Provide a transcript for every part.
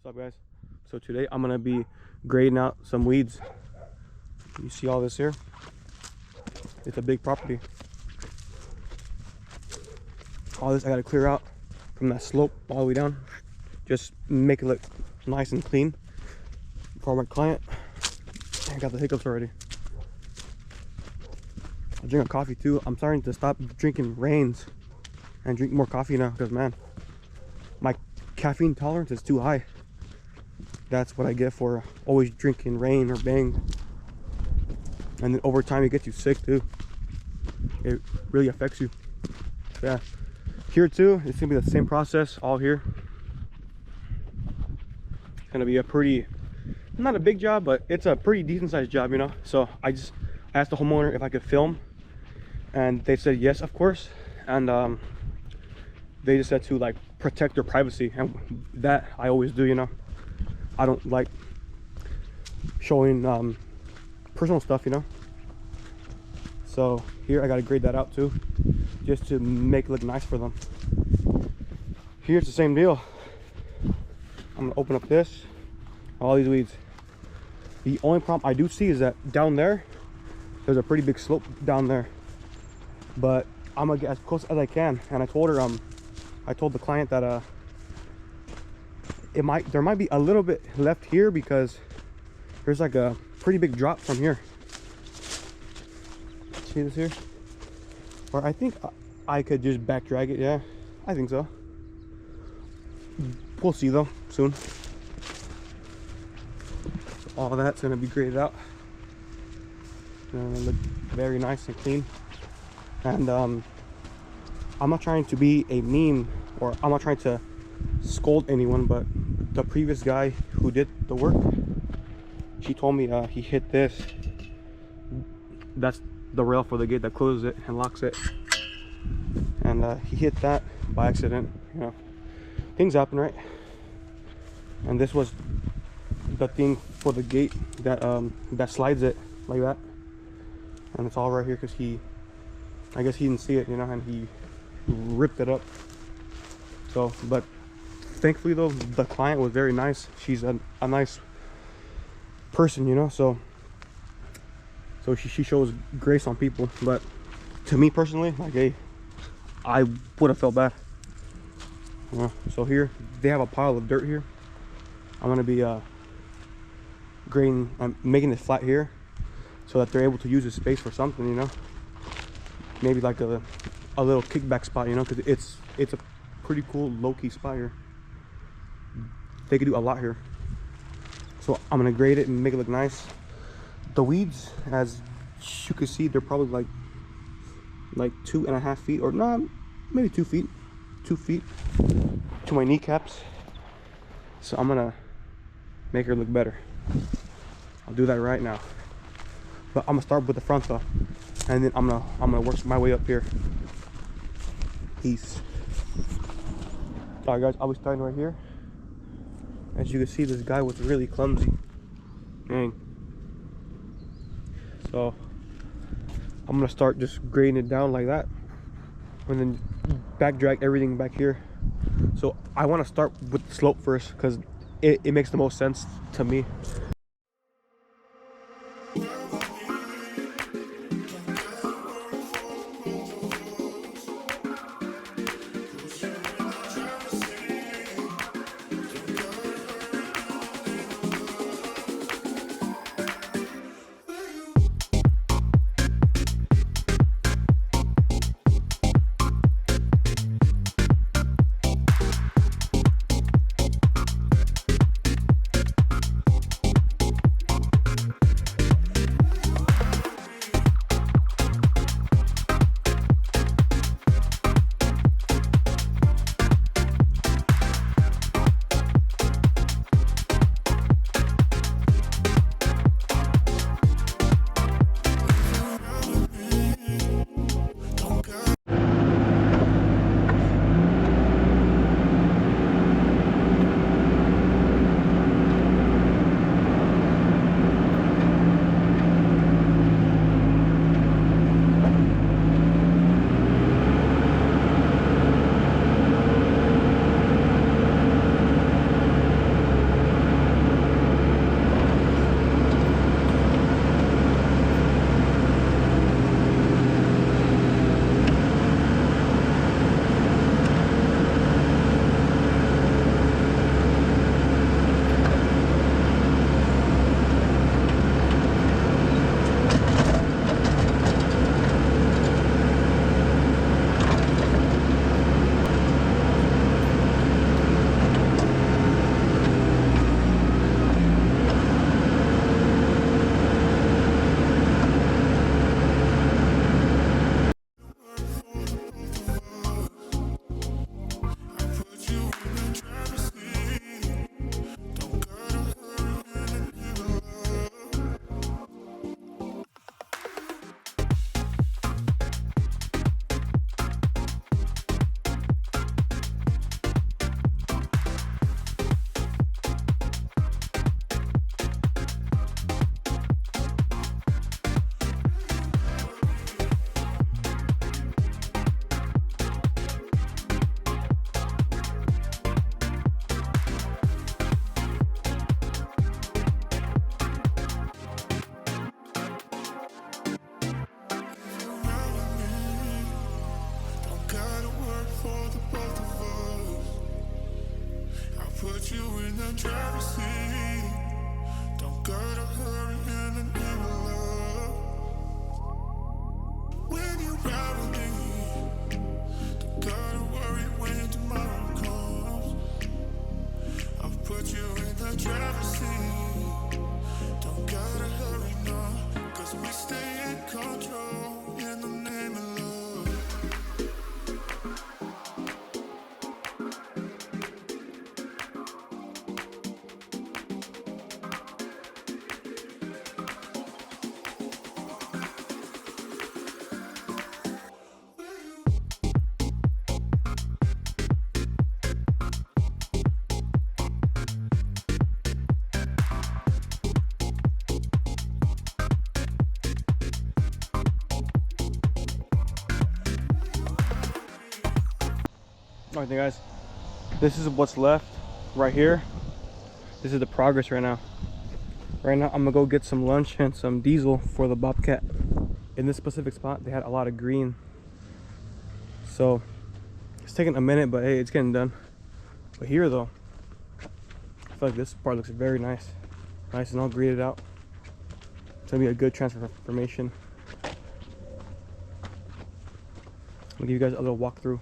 What's up, guys? So today I'm gonna be grading out some weeds. You see all this here? It's a big property. All this I gotta clear out from that slope all the way down. Just make it look nice and clean for my client. I got the hiccups already. I drink a coffee too. I'm starting to stop drinking Reigns and drink more coffee now because, man, my caffeine tolerance is too high. That's what I get for always drinking Reign or Bang. And then over time it gets you sick too. It really affects you. Yeah. Here too, it's gonna be the same process all here. It's gonna be a pretty, not a big job, but it's a pretty decent sized job, you know. So I asked the homeowner if I could film, and they said yes, of course. And they just said to like protect their privacy, and that I always do, you know. I don't like showing personal stuff, you know. So here I gotta grade that out too, just to make it look nice for them. Here's the same deal. I'm gonna open up this, all these weeds. The only problem I do see is that down there's a pretty big slope down there, but I'm gonna get as close as I can. And I told her, I told the client that there might be a little bit left here because there's like a pretty big drop from here. See this here? Or I think I could just back drag it. Yeah, I think so. We'll see though soon. All that's gonna be graded out. Gonna look very nice and clean. And I'm not trying to be a meme, or I'm not trying to scold anyone, but the previous guy who did the work, she told me he hit this. That's the rail for the gate that closes it and locks it, and he hit that by accident. You know, things happen, right? And this was the thing for the gate that that slides it like that, and it's all right here because I guess he didn't see it, you know, and he ripped it up. So, but thankfully though, the client was very nice. She's a nice person, you know, so she shows grace on people. But to me personally, like, hey, I would have felt bad. So here they have a pile of dirt here. I'm gonna be grading, making it flat here so that they're able to use this space for something, you know. Maybe like a little kickback spot, you know, because it's a pretty cool low-key spot here. They could do a lot here. So I'm gonna grade it and make it look nice. The weeds, as you can see, they're probably like 2.5 feet, or not, maybe 2 feet to my kneecaps. So I'm gonna make her look better. I'll do that right now. But I'm gonna start with the front though, and then I'm gonna work my way up here. Peace. Alright guys, I'll be starting right here. As you can see, this guy was really clumsy. Dang. So I'm gonna start just grading it down like that, and then back drag everything back here. So I want to start with the slope first because it makes the most sense to me. you in the driver's seat. Don't gotta hurry in the name of love. When you ride with me, don't gotta worry when tomorrow comes. I'll put you in the driver's seat. Don't gotta hurry, no, 'cause we stay in control in the name of love. Alright then guys, this is what's left right here. This is the progress right now. Right now I'm gonna go get some lunch and some diesel for the Bobcat. In this specific spot they had a lot of green, so it's taking a minute, but hey, it's getting done. But here though, I feel like this part looks very nice and all graded out. It's gonna be a good transformation. I'll give you guys a little walkthrough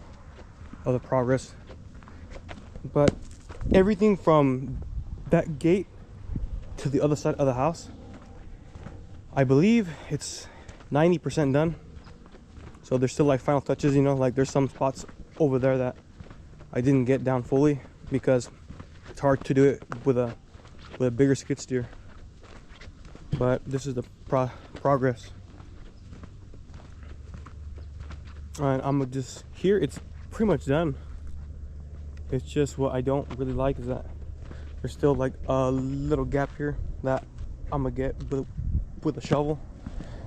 of the progress. But everything from that gate to the other side of the house, I believe it's 90% done. So there's still like final touches, you know, like there's some spots over there that I didn't get down fully because it's hard to do it with a bigger skid steer. But this is the progress. And I'm just here, it's pretty much done. It's just what I don't really like is that there's still like a little gap here that I'm gonna get with a shovel.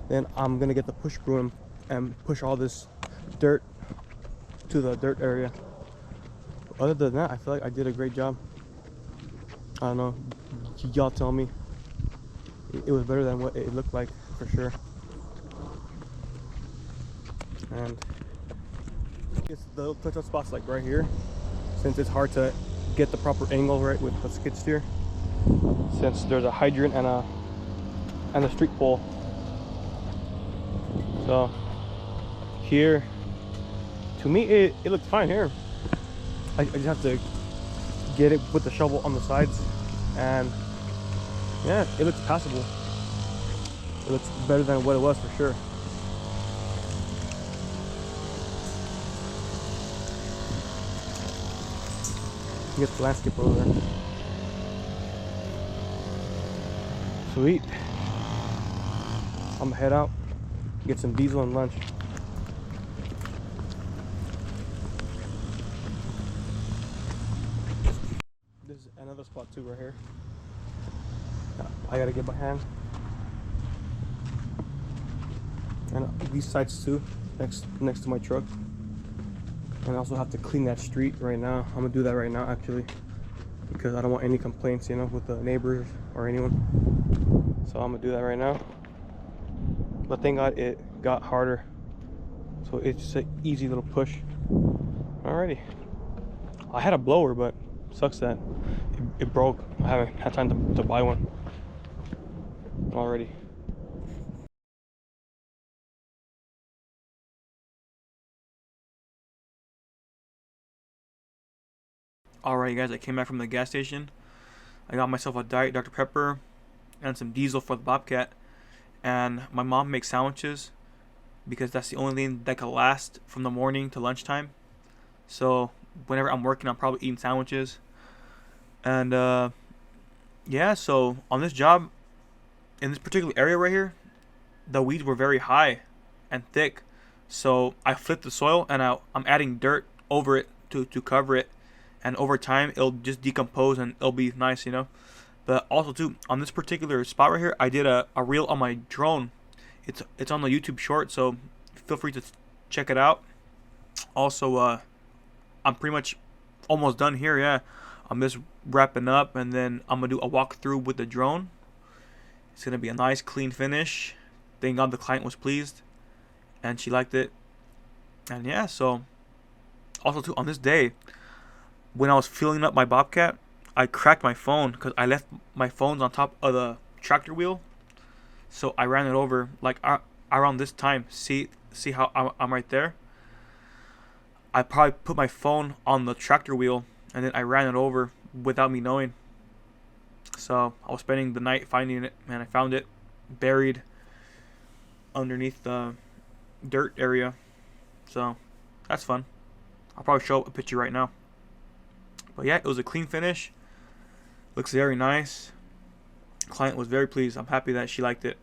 Then I'm gonna get the push broom and push all this dirt to the dirt area. Other than that, I feel like I did a great job. I don't know, y'all tell me. It was better than what it looked like for sure. And it's the touch-up spots like right here, since it's hard to get the proper angle right with the skid steer, since there's a hydrant and a street pole. So here, to me it looks fine here. I just have to get it with the shovel on the sides, and yeah, it looks passable. It looks better than what it was for sure. Get the landscape over there. Sweet. I'm gonna head out, get some diesel and lunch. This is another spot too right here. I gotta get my hand. And these sides too, next to my truck. And I also have to clean that street right now. I'm gonna do that right now actually, because I don't want any complaints, you know, with the neighbors or anyone. So I'm gonna do that right now. But thank God it got harder, so it's just an easy little push. Alrighty. I had a blower, but sucks that it broke. I haven't had time to buy one already. Alright guys, I came back from the gas station. I got myself a Diet Dr. Pepper and some diesel for the Bobcat. And my mom makes sandwiches because that's the only thing that can last from the morning to lunchtime. So whenever I'm working, I'm probably eating sandwiches. And yeah, so on this job, in this particular area right here, the weeds were very high and thick. So I flipped the soil and I'm adding dirt over it to cover it. And over time, it'll just decompose and it'll be nice, you know. But also too, on this particular spot right here, I did a reel on my drone. It's on the YouTube short, so feel free to check it out. Also, I'm pretty much almost done here, yeah. I'm just wrapping up, and then I'm going to do a walkthrough with the drone. It's going to be a nice, clean finish. Thank God the client was pleased, and she liked it. And yeah, so also too, on this day, when I was filling up my Bobcat, I cracked my phone because I left my phones on top of the tractor wheel. So I ran it over like around this time. See how I'm right there? I probably put my phone on the tractor wheel and then I ran it over without me knowing. So I was spending the night finding it, and I found it buried underneath the dirt area. So that's fun. I'll probably show a picture right now. But yeah, it was a clean finish. Looks very nice. Client was very pleased. I'm happy that she liked it.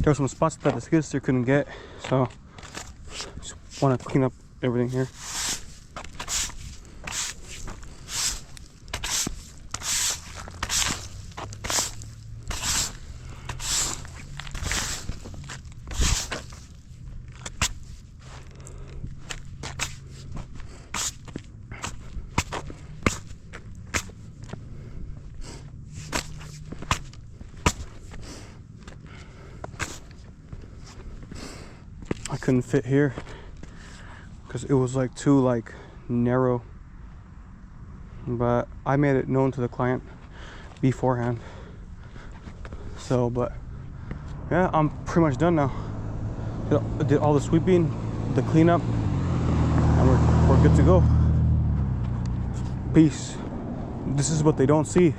There were some spots that the Skidsteer couldn't get, so just want to clean up everything here. I couldn't fit here because it was like too narrow, but I made it known to the client beforehand. So, but yeah, I'm pretty much done now. Did all the sweeping, the cleanup, and we're good to go. Peace. This is what they don't see.